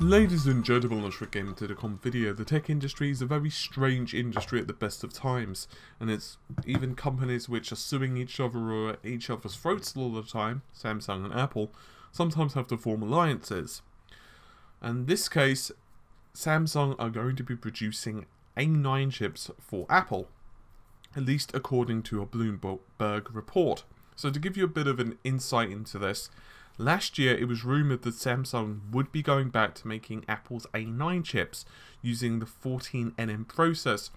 Ladies and gentlemen, let's get into the video. The tech industry is a very strange industry at the best of times, and it's even companies which are suing each other or at each other's throats a lot of the time, Samsung and Apple, sometimes have to form alliances. And in this case, Samsung are going to be producing A9 chips for Apple, at least according to a Bloomberg report. So to give you a bit of an insight into this, last year it was rumoured that Samsung would be going back to making Apple's A9 chips using the 14nm process.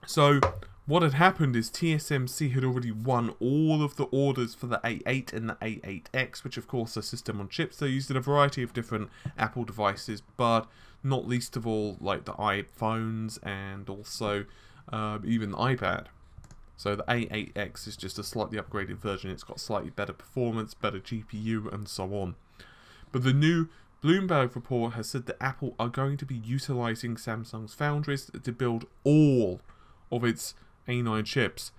So what had happened is TSMC had already won all of the orders for the A8 and the A8X, which of course are system on chips. They're used in a variety of different Apple devices, but not least of all like the iPhones and also even the iPad. So the A8X is just a slightly upgraded version. It's got slightly better performance, better GPU, and so on. But the new Bloomberg report has said that Apple are going to be utilizing Samsung's foundries to build all of its A9 chips.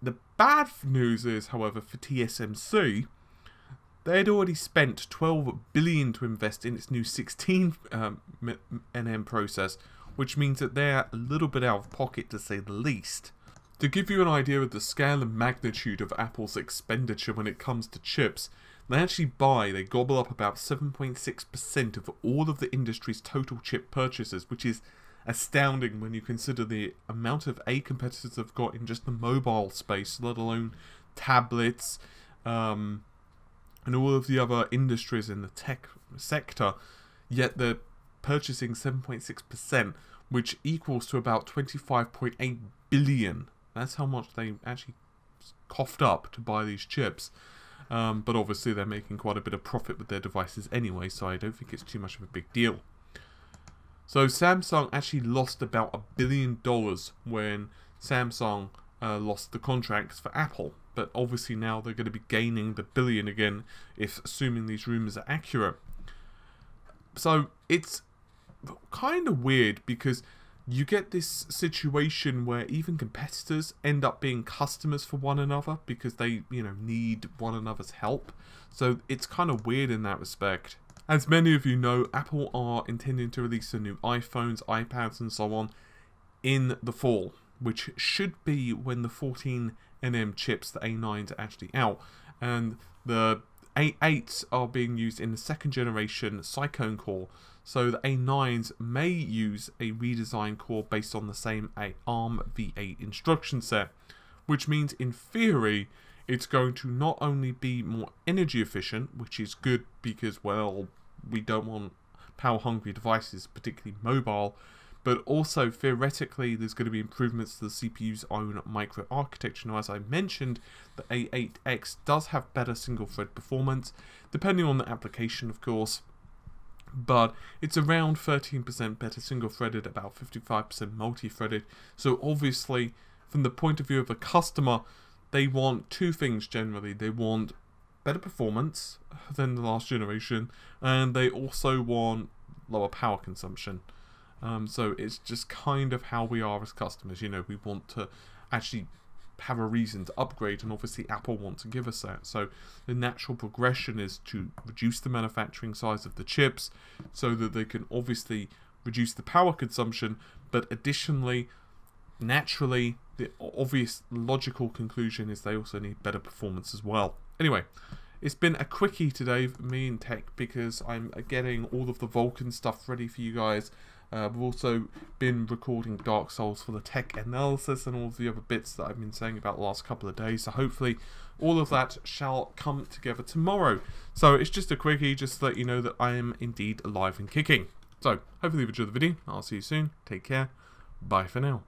The bad news is, however, for TSMC, they had already spent $12 billion to invest in its new 16nm process, which means that they're a little bit out of pocket, to say the least. To give you an idea of the scale and magnitude of Apple's expenditure when it comes to chips, they gobble up about 7.6% of all of the industry's total chip purchases, which is astounding when you consider the amount of competitors they've got in just the mobile space, let alone tablets, and all of the other industries in the tech sector. Yet they're purchasing 7.6%, which equals to about 25.8 billion. That's how much they actually coughed up to buy these chips. But obviously they're making quite a bit of profit with their devices anyway, so I don't think it's too much of a big deal. So Samsung actually lost about $1 billion when Samsung lost the contracts for Apple. But obviously now they're going to be gaining the billion again, if assuming these rumors are accurate. So it's kind of weird because you get this situation where even competitors end up being customers for one another because they, need one another's help. So it's kind of weird in that respect. As many of you know, Apple are intending to release the new iPhones, iPads and so on in the fall, which should be when the 14nm chips, the A9s, are actually out. And the A8s are being used in the second generation Cyclone core, so the A9s may use a redesigned core based on the same ARM V8 instruction set, which means in theory it's going to not only be more energy efficient, which is good because, well, we don't want power hungry devices, particularly mobile, but also theoretically there's going to be improvements to the CPU's own microarchitecture. Now, as I mentioned, the A8X does have better single thread performance, depending on the application of course, but it's around 13% better single threaded, about 55% multi-threaded. So obviously from the point of view of a customer, they want two things generally. They want better performance than the last generation, and they also want lower power consumption. So it's just kind of how we are as customers. We want to actually have a reason to upgrade, and obviously Apple want to give us that. So the natural progression is to reduce the manufacturing size of the chips so that they can obviously reduce the power consumption, but additionally, naturally, the obvious logical conclusion is they also need better performance as well. Anyway, it's been a quickie today for me in tech because I'm getting all of the Vulkan stuff ready for you guys. We've also been recording Dark Souls for the tech analysis and all of the other bits that I've been saying about the last couple of days. So hopefully all of that shall come together tomorrow. So it's just a quickie just to let you know that I am indeed alive and kicking. So hopefully you've enjoyed the video. I'll see you soon. Take care. Bye for now.